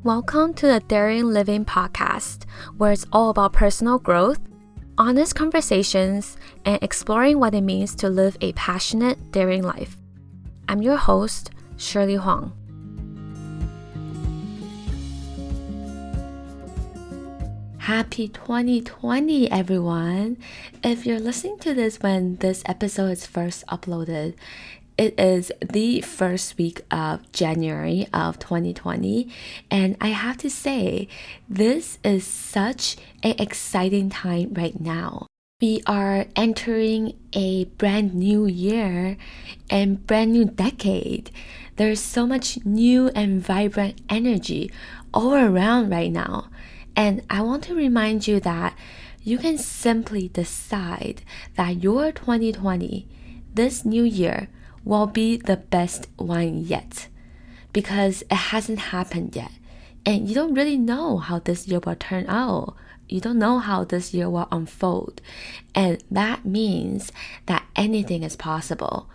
Welcome to the Daring Living podcast, where it's all about personal growth, honest conversations, and exploring what it means to live a passionate, daring life. I'm your host, Shirley Huang. Happy 2020, everyone! If you're listening to this when this episode is first uploaded, it is the first week of January of 2020, and I have to say, this is such an exciting time right now. We are entering a brand new year and brand new decade. There's so much new and vibrant energy all around right now. And I want to remind you that you can simply decide that your 2020, this new year, will be the best one yet, because it hasn't happened yet, and you don't really know how this year will turn out. You don't know how this year will unfold, and that means that anything is possible.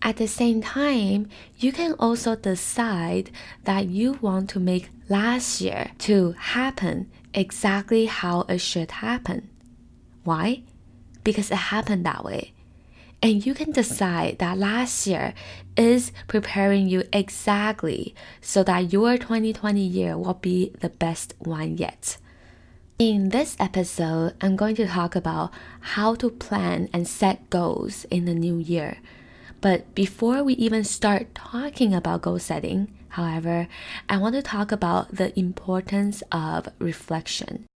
At the same time, you can also decide that you want to make last year to happen exactly how it should happen. Why? Because it happened that way. And you can decide that last year is preparing you exactly so that your 2020 year will be the best one yet. In this episode, I'm going to talk about how to plan and set goals in the new year. But before we even start talking about goal setting, however, I want to talk about the importance of reflection.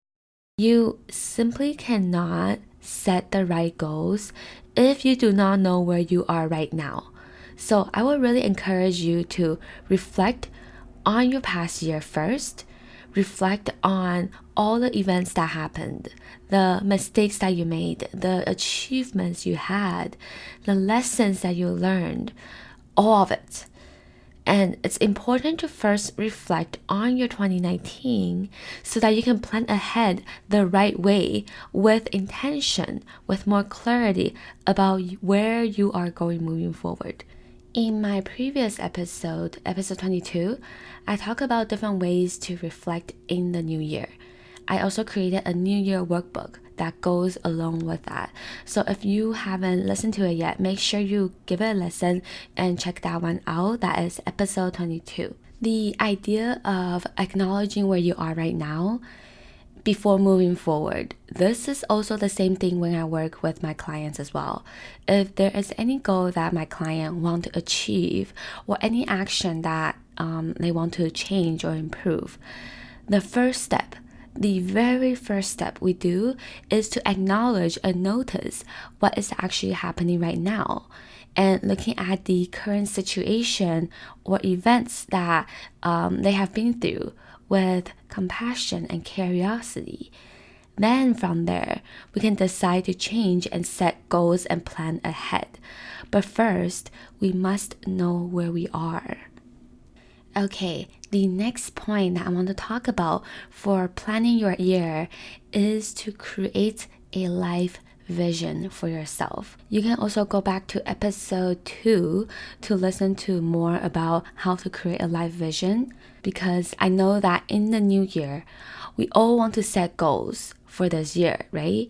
You simply cannot set the right goals if you do not know where you are right now. So I would really encourage you to reflect on your past year first. Reflect on all the events that happened, the mistakes that you made, the achievements you had, the lessons that you learned, all of it. And it's important to first reflect on your 2019 so that you can plan ahead the right way with intention, with more clarity about where you are going moving forward. In my previous episode 22, I talk about different ways to reflect in the new year. I also created a New Year workbook that goes along with that. So if you haven't listened to it yet, make sure you give it a listen and check that one out. That is episode 22. The idea of acknowledging where you are right now before moving forward. This is also the same thing when I work with my clients as well. If there is any goal that my client want to achieve or any action that they want to change or improve, the very first step we do is to acknowledge and notice what is actually happening right now, and looking at the current situation or events that they have been through with compassion and curiosity. Then from there, we can decide to change and set goals and plan ahead. But first, we must know where we are. Okay, the next point that I want to talk about for planning your year is to create a life vision for yourself. You can also go back to episode 2 to listen to more about how to create a life vision, because I know that in the new year, we all want to set goals for this year, right?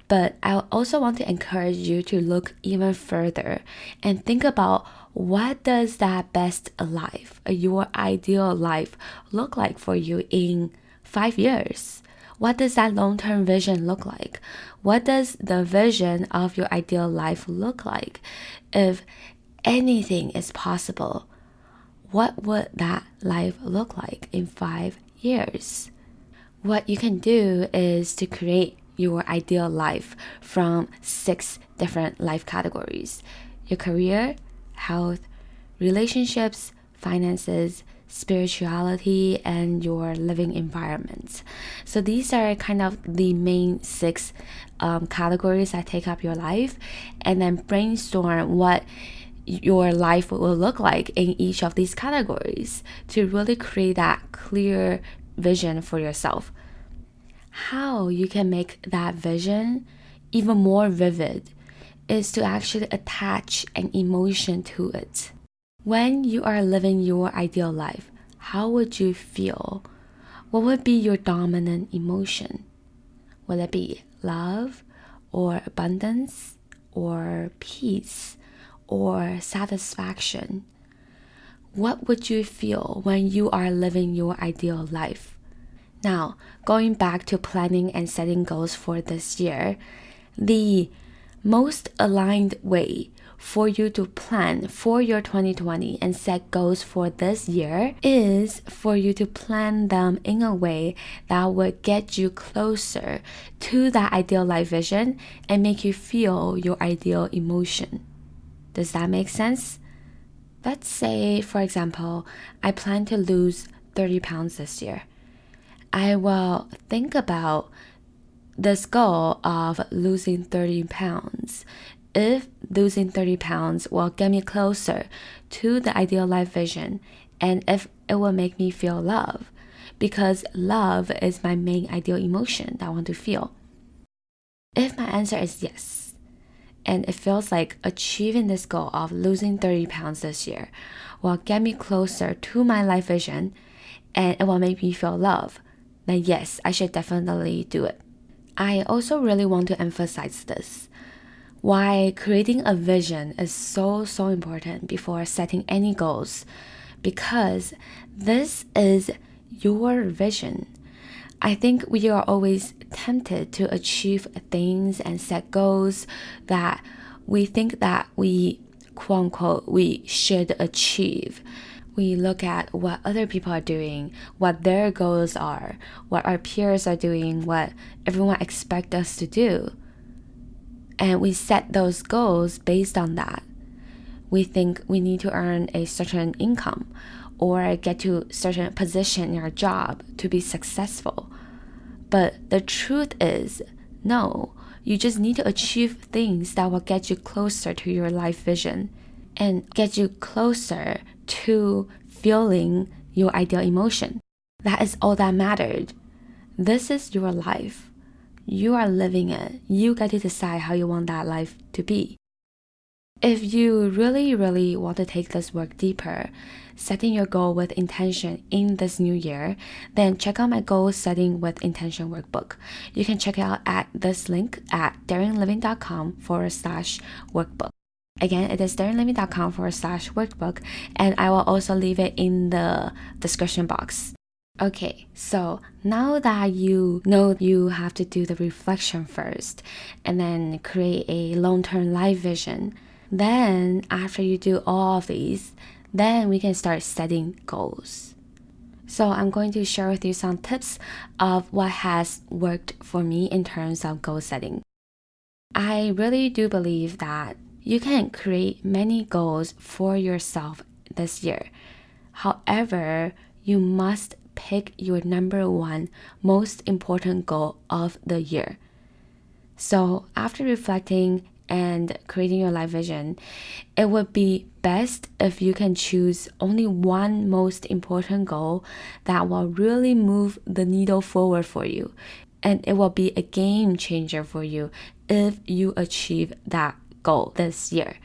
But I also want to encourage you to look even further and think about, what does that best life, your ideal life, look like for you in 5 years? What does that long-term vision look like? What does the vision of your ideal life look like? If anything is possible, what would that life look like in 5 years? What you can do is to create your ideal life from 6 different life categories: your career, health, relationships, finances, spirituality, and your living environment. So these are kind of the main 6 categories that take up your life, and then brainstorm what your life will look like in each of these categories to really create that clear vision for yourself. How you can make that vision even more vivid is to actually attach an emotion to it. When you are living your ideal life, how would you feel? what would be your dominant emotion? Will it be love or abundance or peace or satisfaction? What would you feel when you are living your ideal life? Now, going back to planning and setting goals for this year, the most aligned way for you to plan for your 2020 and set goals for this year is for you to plan them in a way that would get you closer to that ideal life vision and make you feel your ideal emotion. Does that make sense? Let's say, for example, I plan to lose 30 pounds this year. I will think about this goal of losing 30 pounds. If losing 30 pounds will get me closer to the ideal life vision, and if it will make me feel love, because love is my main ideal emotion that I want to feel. If my answer is yes, and it feels like achieving this goal of losing 30 pounds this year will get me closer to my life vision, and it will make me feel love, then yes, I should definitely do it. I also really want to emphasize this. Why creating a vision is so important before setting any goals, because this is your vision. I think we are always tempted to achieve things and set goals that we think that we, quote unquote, we should achieve. We look at what other people are doing, what their goals are, what our peers are doing, what everyone expects us to do. And we set those goals based on that. We think we need to earn a certain income or get to a certain position in our job to be successful. But the truth is, no, you just need to achieve things that will get you closer to your life vision and get you closer to feeling your ideal emotion. That is all that mattered. This is your life. You are living it. You get to decide how you want that life to be. If you really want to take this work deeper, setting your goal with intention in this new year, then check out my goal setting with intention workbook. You can check it out at this link at daringliving.com/workbook. Again, it is daringliving.com/workbook, and I will also leave it in the description box. Okay, so now that you know you have to do the reflection first and then create a long-term life vision, then after you do all of these, then we can start setting goals. So I'm going to share with you some tips of what has worked for me in terms of goal setting. I really do believe that you can create many goals for yourself this year. However, you must pick your number one most important goal of the year. So after reflecting and creating your life vision, it would be best if you can choose only one most important goal that will really move the needle forward for you. And it will be a game changer for you if you achieve that goal this year.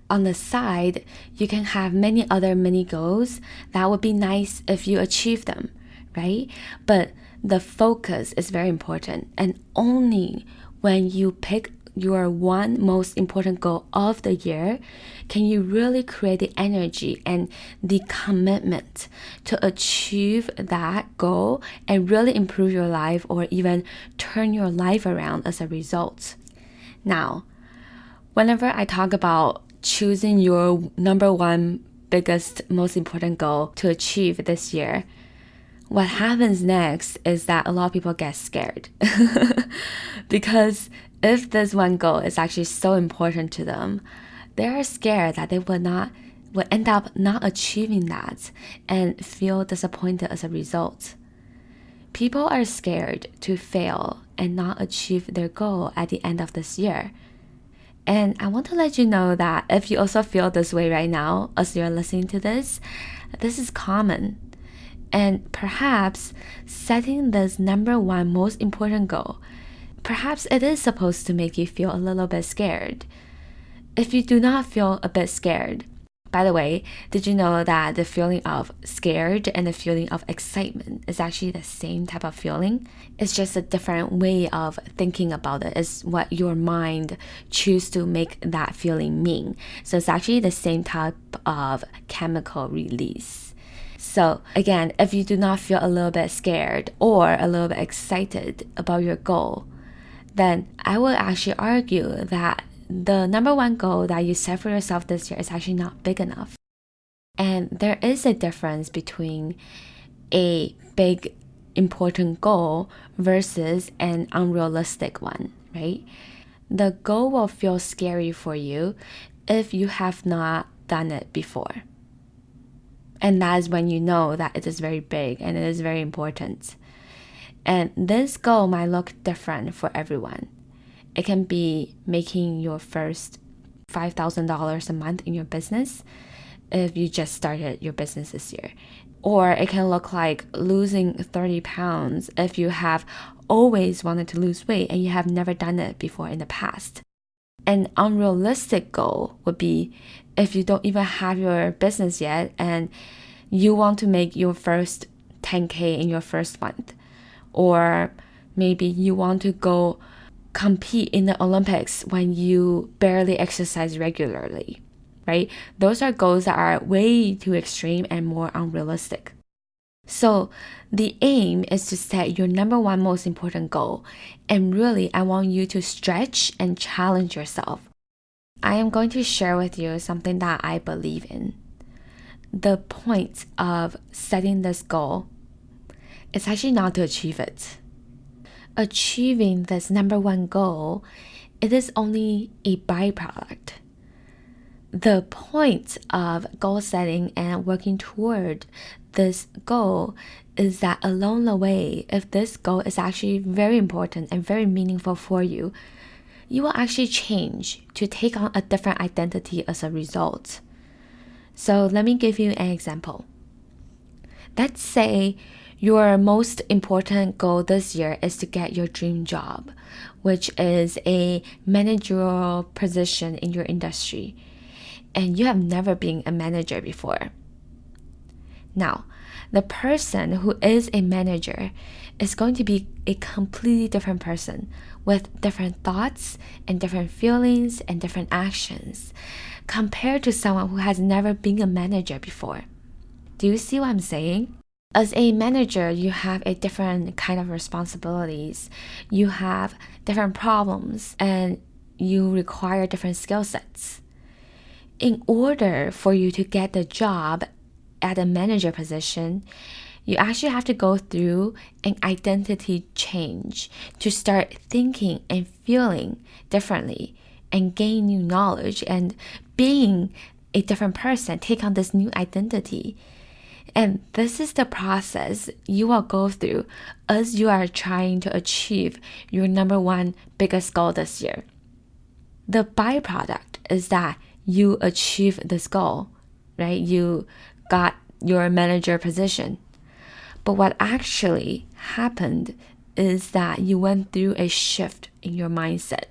On the side, you can have many other mini goals that would be nice if you achieve them, right? But the focus is very important, and only when you pick your one most important goal of the year can you really create the energy and the commitment to achieve that goal and really improve your life or even turn your life around as a result. Now, whenever I talk about choosing your number one biggest, most important goal to achieve this year, what happens next is that a lot of people get scared. Because if this one goal is actually so important to them, they are scared that they will end up not achieving that and feel disappointed as a result. People are scared to fail and not achieve their goal at the end of this year. And I want to let you know that if you also feel this way right now as you're listening to this is common. And perhaps setting this number one most important goal, perhaps it is supposed to make you feel a little bit scared. If you do not feel a bit scared, By the way, did you know that the feeling of scared and the feeling of excitement is actually the same type of feeling? It's just a different way of thinking about it. It's what your mind chooses to make that feeling mean. So it's actually the same type of chemical release. So again, if you do not feel a little bit scared or a little bit excited about your goal, then I will actually argue that the number one goal that you set for yourself this year is actually not big enough. And there is a difference between a big, important goal versus an unrealistic one, right? The goal will feel scary for you if you have not done it before. And that is when you know that it is very big and it is very important. And this goal might look different for everyone. It can be making your first $5,000 a month in your business if you just started your business this year. Or it can look like losing 30 pounds if you have always wanted to lose weight and you have never done it before in the past. An unrealistic goal would be if you don't even have your business yet and you want to make your first 10K in your first month. Or maybe you want to go compete in the Olympics when you barely exercise regularly, right? Those are goals that are way too extreme and more unrealistic. So the aim is to set your number one most important goal. And really, I want you to stretch and challenge yourself. I am going to share with you something that I believe in. The point of setting this goal is actually not to achieve it. Achieving this number one goal, it is only a byproduct. The point of goal setting and working toward this goal is that along the way, if this goal is actually very important and very meaningful for you, you will actually change to take on a different identity as a result. So let me give you an example. Let's say your most important goal this year is to get your dream job, which is a managerial position in your industry, and you have never been a manager before. Now, the person who is a manager is going to be a completely different person with different thoughts and different feelings and different actions compared to someone who has never been a manager before. Do you see what I'm saying? As a manager, you have a different kind of responsibilities. You have different problems and you require different skill sets. In order for you to get the job at a manager position, you actually have to go through an identity change to start thinking and feeling differently and gain new knowledge and being a different person, take on this new identity. And this is the process you will go through as you are trying to achieve your number one biggest goal this year. The byproduct is that you achieve this goal, right? You got your manager position. But what actually happened is that you went through a shift in your mindset,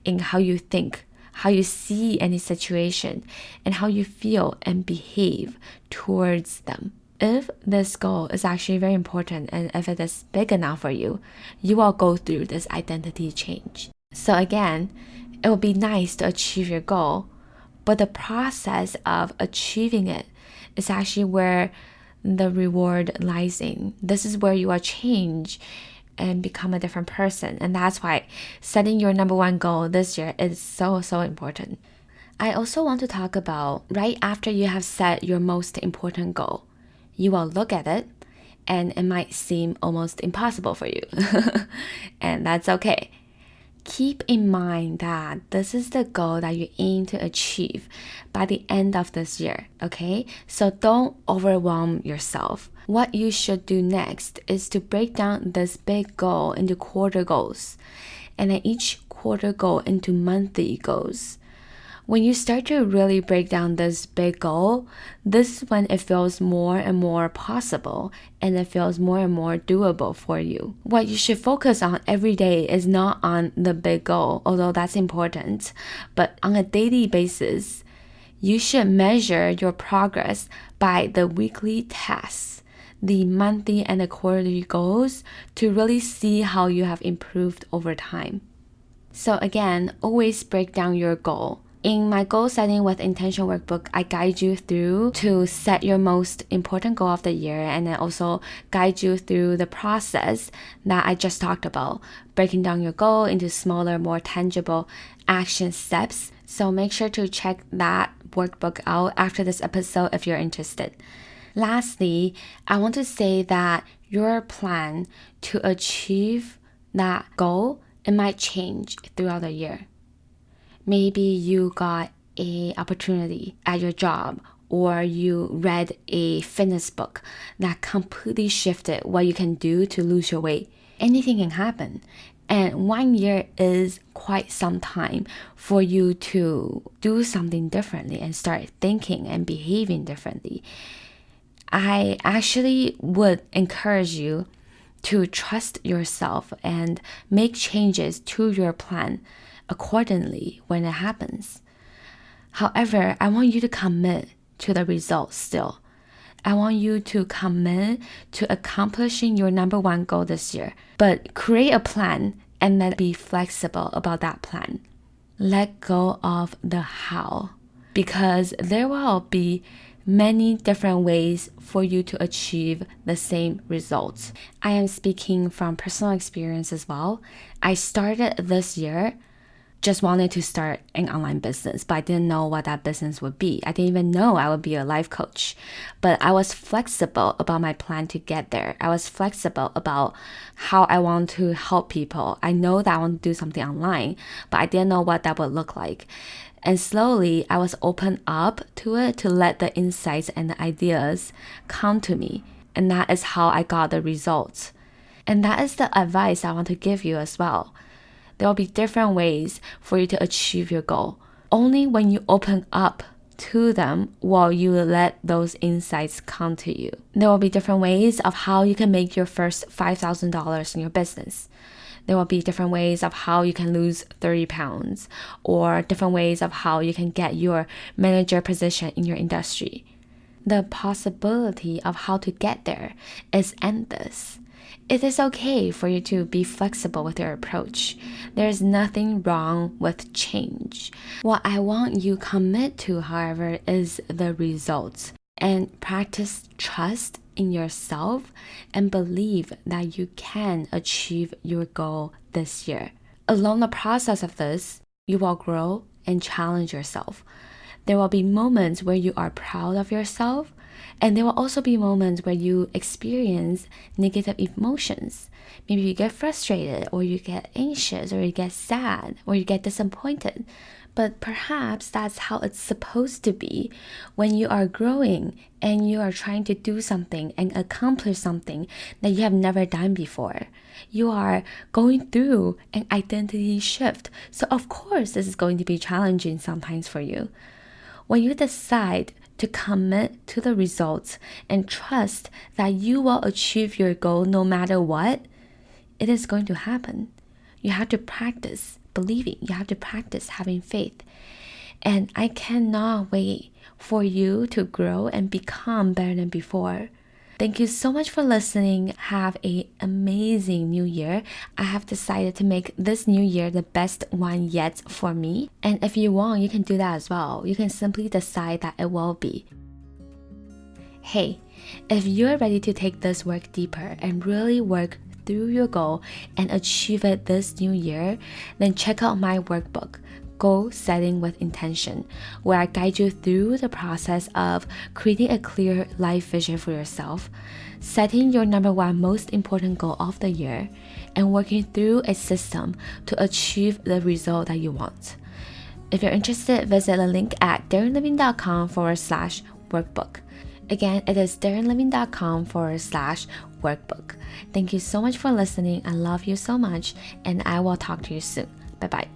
in how you think, how you see any situation, and how you feel and behave towards them. If this goal is actually very important and if it is big enough for you, you will go through this identity change. So again, it will be nice to achieve your goal, but the process of achieving it is actually where the reward lies in. This is where you will change and become a different person. And that's why setting your number one goal this year is so important. I also want to talk about right after you have set your most important goal, you will look at it and it might seem almost impossible for you. And that's okay. Keep in mind that this is the goal that you aim to achieve by the end of this year, okay? So don't overwhelm yourself. What you should do next is to break down this big goal into quarter goals, and then each quarter goal into monthly goals. When you start to really break down this big goal, this is when it feels more and more possible and it feels more and more doable for you. What you should focus on every day is not on the big goal, although that's important, but on a daily basis, You should measure your progress by the weekly tasks, the monthly and the quarterly goals to really see how you have improved over time. So again, always break down your goal. In my goal setting with Intention Workbook, I guide you through to set your most important goal of the year, and then also guide you through the process that I just talked about, breaking down your goal into smaller, more tangible action steps. So make sure to check that workbook out after this episode if you're interested. Lastly, I want to say that your plan to achieve that goal, it might change throughout the year. Maybe you got an opportunity at your job, or you read a fitness book that completely shifted what you can do to lose your weight. Anything can happen. And 1 year is quite some time for you to do something differently and start thinking and behaving differently. I actually would encourage you to trust yourself and make changes to your plan accordingly when it happens. However, I want you to commit to the results still. I want you to commit to accomplishing your number one goal this year, but create a plan and then be flexible about that plan. Let go of the how, because there will be many different ways for you to achieve the same results. I am speaking from personal experience as well. I started this year just wanted to start an online business, but I didn't know what that business would be. I didn't even know I would be a life coach, but I was flexible about my plan to get there. I was flexible about how I want to help people. I know that I want to do something online, but I didn't know what that would look like. And slowly, I was open up to it to let the insights and the ideas come to me. And that is how I got the results. And that is the advice I want to give you as well. There will be different ways for you to achieve your goal. Only when you open up to them will you let those insights come to you. There will be different ways of how you can make your first $5,000 in your business. There will be different ways of how you can lose 30 pounds, or different ways of how you can get your manager position in your industry. The possibility of how to get there is endless. It is okay for you to be flexible with your approach. There is nothing wrong with change. What I want you to commit to, however, is the results, and practice trust in yourself and believe that you can achieve your goal this year. Along the process of this, you will grow and challenge yourself. There will be moments where you are proud of yourself, and there will also be moments where you experience negative emotions. Maybe you get frustrated, or you get anxious, or you get sad, or you get disappointed. But perhaps that's how it's supposed to be when you are growing and you are trying to do something and accomplish something that you have never done before. You are going through an identity shift. So of course, this is going to be challenging sometimes for you. When you decide to commit to the results and trust that you will achieve your goal no matter what, it is going to happen. You have to practice believing. You have to practice having faith. And I cannot wait for you to grow and become better than before. Thank you so much for listening. Have an amazing new year. I have decided to make this new year the best one yet for me. And if you want, you can do that as well. You can simply decide that it will be. Hey, if you're ready to take this work deeper and really work through your goal and achieve it this new year, then check out my workbook, Goal Setting with Intention, where I guide you through the process of creating a clear life vision for yourself, setting your number one most important goal of the year, and working through a system to achieve the result that you want. If you're interested, visit the link at darrenlevine.com/workbook. Again, it is darrenlevine.com/workbook. Thank you so much for listening. I love you so much, and I will talk to you soon. Bye-bye.